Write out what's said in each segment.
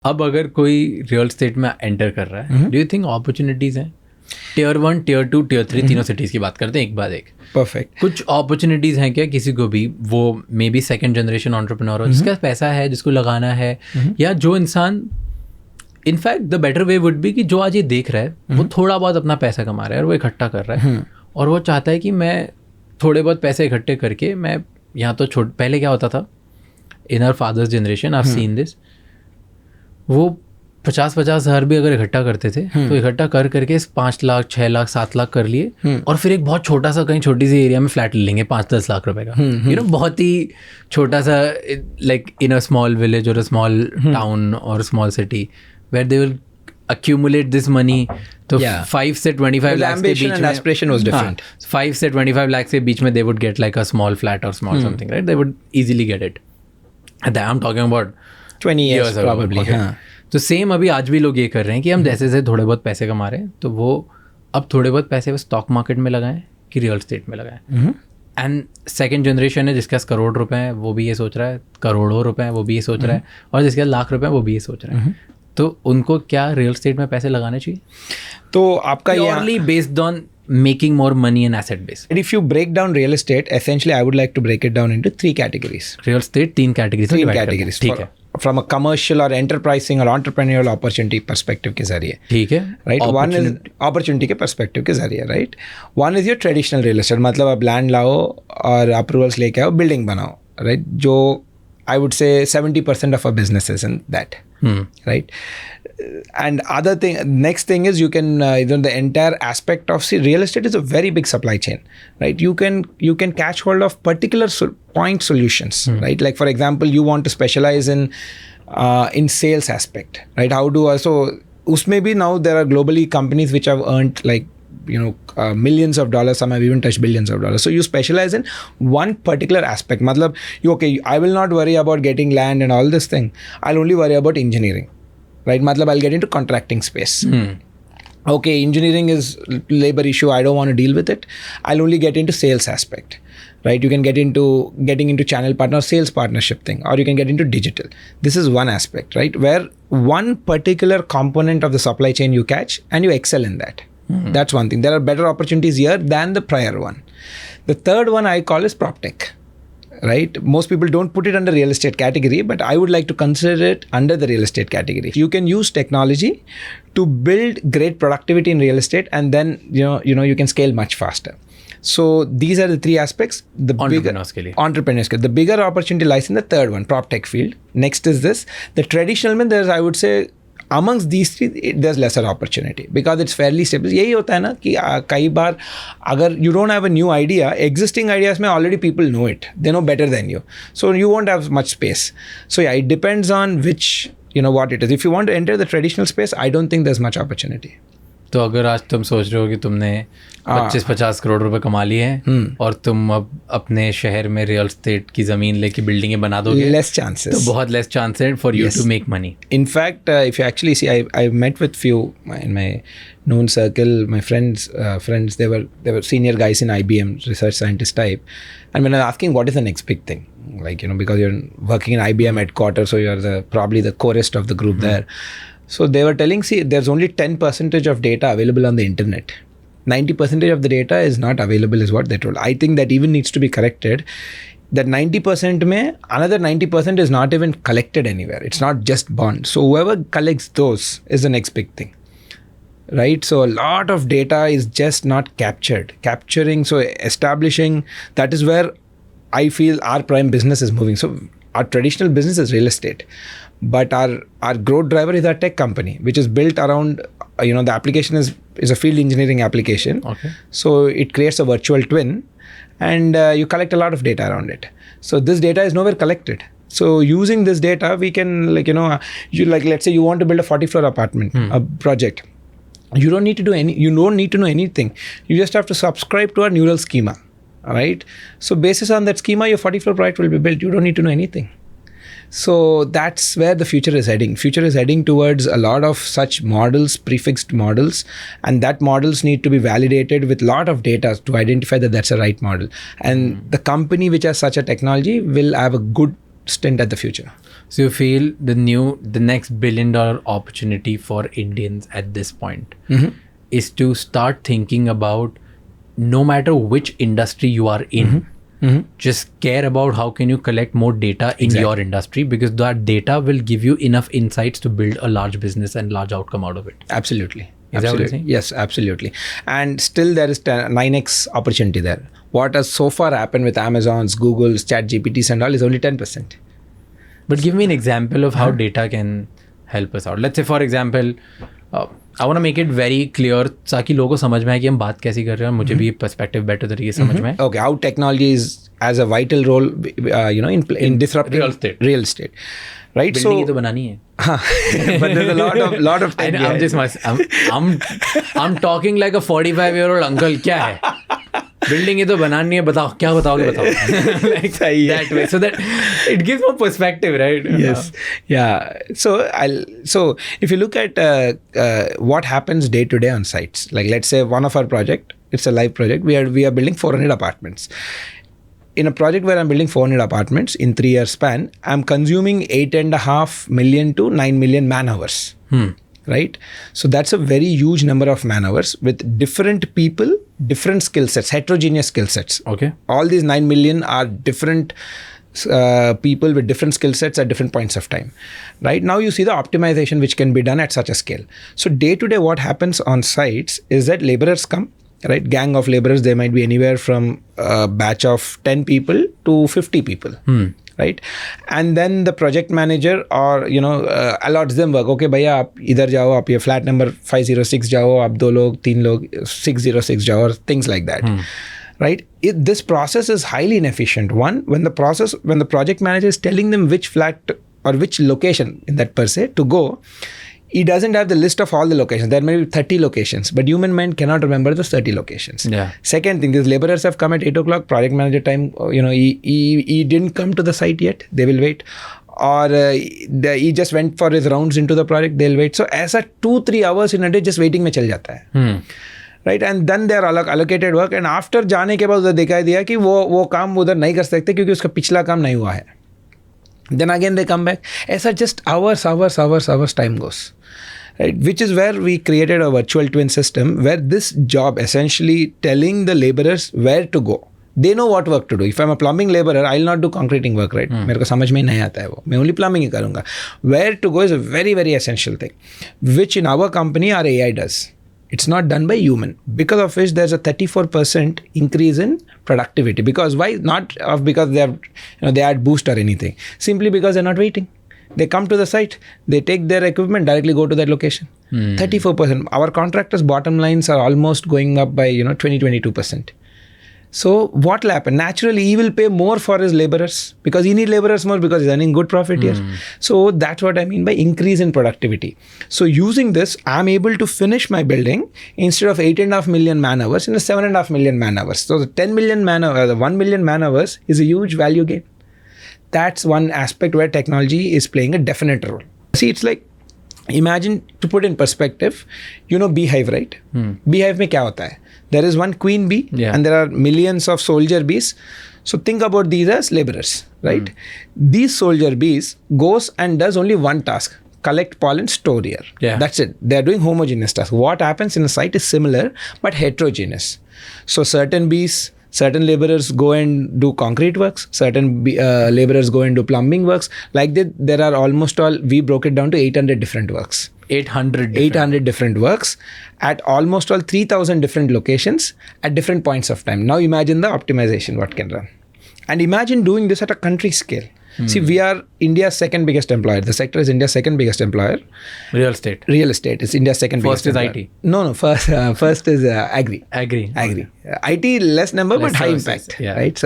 अब अगर कोई रियल स्टेट में एंटर कर रहा है, डू यू थिंक अपॉर्चुनिटीज़ हैं? Tier 1, Tier 2, Tier 3 तीनों सिटीज़ की बात करते हैं एक बाद एक. परफेक्ट. कुछ अपॉर्चुनिटीज़ हैं क्या किसी को भी, वो may be second generation entrepreneur हो, जिसका पैसा है, जिसको लगाना है, या जो इंसान, in fact the better way would be कि जो आज ये देख रहा है वो थोड़ा बहुत अपना पैसा कमा रहा है और वो इकट्ठा कर रहा है, और वो चाहता है कि मैं थोड़े बहुत पैसे इकट्ठे करके मैं यहाँ तो पहले क्या होता था in our fathers generation, I have seen this, वो 50-50 हज़ार भी अगर इकट्ठा करते थे तो इकट्ठा कर करके 5 लाख 6 लाख 7 लाख कर लिए, और फिर एक बहुत छोटा सा कहीं छोटी सी एरिया में फ्लैट ले लेंगे 5-10 लाख रुपए का, यू नो, बहुत ही छोटा सा, like in a small village और अ स्मॉल टाउन और small city, where they will accumulate this money. तो 5 से 25 लाख के बीच में, aspiration was different. 5 से 25 लाख के बीच में they would get like a small flat or small something, right? They would easily get it. And I'm talking about 20 years probably. Okay. तो same अभी आज भी लोग ये कर रहे हैं कि हम जैसे से थोड़े बहुत पैसे कमा रहे हैं, तो वो अब थोड़े बहुत पैसे वो स्टॉक मार्केट में लगाएं कि रियल स्टेट में लगाएं. एंड सेकेंड जनरेशन है जिसके पास करोड़ रुपए हैं वो भी ये सोच रहा है, करोड़ों रुपए हैं वो भी ये सोच रहा है, और जिसके पास लाख रुपए हैं वो भी ये सोच रहा है. तो उनको क्या रियल स्टेट में पैसे लगाने चाहिए? तो आपका purely based on making more money in asset base. If you break down real estate, essentially I would like to break it down into 3 categories. Real estate 3 categories. 3 categories. ठीक है. From a commercial or enterprising or entrepreneurial opportunity perspective के जरिए. ठीक है. Right. One is opportunity के perspective के जरिए. Right. One is your traditional real estate. मतलब आप land लाओ और approvals लेके आओ, building बनाओ. Right. जो I would say 70% of our business is in that. Right. And other thing, next thing is you can the entire aspect of real estate is a very big supply chain, right? You can catch hold of particular point solutions, right? Like for example, you want to specialize in sales aspect, right? How do also usme bhi now there are globally companies which have earned like millions of dollars, some have even touched billions of dollars. So you specialize in one particular aspect. Matlab, I will not worry about getting land and all this thing. I'll only worry about engineering, right? Matlab, I'll get into contracting space. Okay, engineering is labor issue. I don't want to deal with it. I'll only get into sales aspect, right? You can getting into channel partner, sales partnership thing, or you can get into digital. This is one aspect, right? Where one particular component of the supply chain you catch and you excel in that. That's one thing. There are better opportunities here than the prior one. The third one I call is prop tech, right? Most people don't put it under real estate category, but I would like to consider it under the real estate category. You can use technology to build great productivity in real estate, and then you can scale much faster. So these are the 3 aspects. The entrepreneurs. The bigger opportunity lies in the third one, prop tech field. Next is this. The traditional one, there's, I would say, amongst these 3, there's lesser opportunity because it's fairly stable. यही होता है ना कि कई बार अगर you don't have a new idea, existing ideas में already people know it. They know better than you. So you won't have much space. So yeah, it depends on which, what it is. If you want to enter the traditional space, I don't think there's much opportunity. तो अगर आज तुम सोच रहे हो कि तुमने 25-50 करोड़ रुपए कमा लिए हैं और तुम अब अपने शहर में रियल एस्टेट की ज़मीन लेके बिल्डिंगें बना दोगे, less chances. तो बहुत less chances for you to make money. In fact, if you actually see, I met with few in my known circle, my friends, they were senior guys in IBM, research scientist type, and when I was asking what is the next big thing, like because you're working in IBM headquarters, so you're probably the corest of the group there. So they were telling, see, there's only 10% of data available on the internet. 90% of the data is not available is what they told. I think that even needs to be corrected. That 90% mein, another 90% is not even collected anywhere. It's not just bond. So whoever collects those is the next big thing. Right? So a lot of data is just not capturing. So establishing, that is where I feel our prime business is moving. So our traditional business is real estate. But our growth driver is our tech company, which is built around, the application is a field engineering application. Okay. So it creates a virtual twin and you collect a lot of data around it. So this data is nowhere collected. So using this data, we can let's say you want to build a 40-floor apartment, a project. You don't need to know anything. You just have to subscribe to our neural schema, right? So basis on that schema, your 40-floor project will be built. You don't need to know anything. So that's where the future is heading. Future is heading towards a lot of such models, prefixed models, and that models need to be validated with a lot of data to identify that that's a right model. And the company which has such a technology will have a good stint at the future. So you feel the next $1 billion opportunity for Indians at this point is to start thinking about, no matter which industry you are in, just care about how can you collect more data in your industry, because that data will give you enough insights to build a large business and large outcome out of it. Absolutely. Is that what you're saying? Yes, absolutely. And still there is 9x opportunity there. What has so far happened with Amazon's, Google's, ChatGPTs and all is only 10%. But give me an example of how data can help us out. Let's say, for example, I want to make it very clear ताकि लोगों को समझ में आए कि हम बात कैसी कर रहे हैं और मुझे भी perspective better तरीके से समझ में आए. Okay, how technology is as a vital role, in disrupting real estate. Right? Building तो बनानी है. But there's a lot of tech. I'm talking like a 45-year-old uncle. क्या है? Building तो बनानी है, बताओ क्या बताओगे बताओ. Like that way, so that it gives more perspective, right? Yes. Yeah. So if you look at what happens day to day on sites, like let's say one of our project, it's a live project. We are building 400 apartments. In a project where I'm building 400 apartments in 3-year span, I'm consuming 8.5 million to 9 million man hours. Right? So that's a very huge number of man hours with different people, different skill sets, heterogeneous skill sets. Okay. All these 9 million are different people with different skill sets at different points of time. Right? Now you see the optimization which can be done at such a scale. So day to day what happens on sites is that laborers come, right? Gang of laborers, they might be anywhere from a batch of 10 people to 50 people. Right? And then the project manager or allots them work. Okay, भैया आप इधर जाओ, आप ये flat number 506 जाओ, आप 2 लोग 3 लोग 606 जाओ, or things like that. Right? This process is highly inefficient. One, when the project manager is telling them which flat or which location in that per se to go, he doesn't have the list of all the locations. There may be 30 locations, but human mind cannot remember those 30 locations. Yeah. Second thing, these laborers have come at 8 o'clock, project manager time, he didn't come to the site yet, they will wait. Or he just went for his rounds into the project, they'll wait. So as a 2-3 hours in a day, just waiting में चल जाता है. Right? And then they are allocated work. And after जाने के बाद उधर दिखाई दिया कि वो काम उधर नहीं कर सकते क्योंकि उसका पिछला काम नहीं हुआ है. Then again they come back. ऐसा just hours time goes. Right? Which is where we created a virtual twin system where this job essentially telling the laborers where to go. They know what work to do. If I'm a plumbing laborer, I'll not do concreting work, right? मेरे को समझ में नहीं आता है वो. मैं only plumbing ही करूँगा. Where to go is a very, very essential thing, which in our company our AI does. It's not done by human, because of which there's a 34% increase in productivity. Because why? Not because they have, they add boost or anything. Simply because they're not waiting. They come to the site, they take their equipment, directly go to that location. 34%. Our contractors' bottom lines are almost going up by 20-22%. So what will happen? Naturally, he will pay more for his laborers because he needs laborers more because he's earning good profit here. So that's what I mean by increase in productivity. So using this, I'm able to finish my building instead of 8.5 million man hours in a 7.5 million man hours. So the 10 million man hours, the 1 million man hours is a huge value gain. That's one aspect where technology is playing a definite role. See, it's like, imagine, to put in perspective, beehive, right? Beehive mein kya hota hai? There is one queen bee and there are millions of soldier bees. So think about these as laborers, right? These soldier bees goes and does only one task: collect pollen, store here. That's it. They are doing homogeneous task. What happens in a site is similar but heterogeneous. So certain bees, certain laborers go and do concrete works, certain laborers go and do plumbing works. Like that, there are almost all, we broke it down to 800 different works. 800 different works at almost all 3,000 different locations at different points of time. Now imagine the optimization what can run. And imagine doing this at a country scale. See, we are India's second biggest employer. The sector is India's second biggest employer. Real estate. Real estate is India's second biggest employer. First is IT. No. First is agri. Agri. Okay. IT less number but high impact. Right.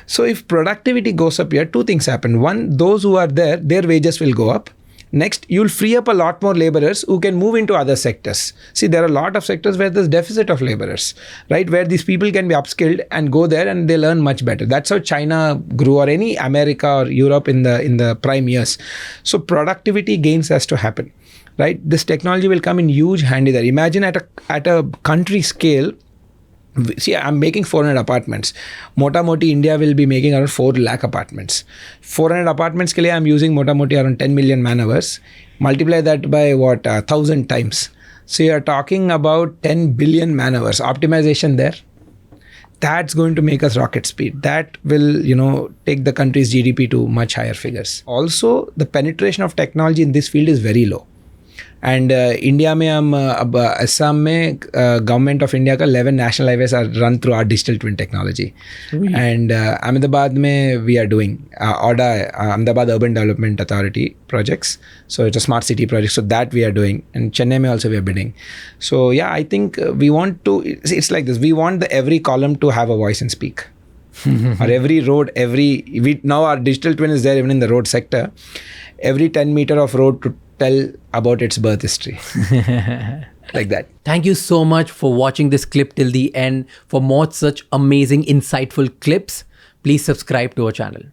So if productivity goes up here, two things happen. One, those who are there, their wages will go up. Next, you'll free up a lot more laborers who can move into other sectors. See, there are a lot of sectors where there's deficit of laborers, right? Where these people can be upskilled and go there and they learn much better. That's how China grew, or any America or Europe in the prime years. So productivity gains has to happen, right? This technology will come in huge handy there. Imagine at a country scale, See, I'm making 400 apartments. Mota moti India will be making around 4 lakh apartments. 400 apartments ke liye I'm using mota moti around 10 million man hours. Multiply that by 1,000 times. So you're talking about 10 billion man hours. Optimization there. That's going to make us rocket speed. That will, take the country's GDP to much higher figures. Also, the penetration of technology in this field is very low. And India में हम अब असम में government of India का 11 national highways are run through our digital twin technology. And Ahmedabad में we are doing ODA, Ahmedabad Urban Development Authority projects. So it's a smart city project. So that we are doing. And Chennai में also we are bidding. So yeah, I think we want to, it's like this. We want every column to have a voice and speak. Or every road, now our digital twin is there even in the road sector. Every 10 meter of road to tell about its birth history. Like that. Thank you so much for watching this clip till the end. For more such amazing, insightful clips, please subscribe to our channel.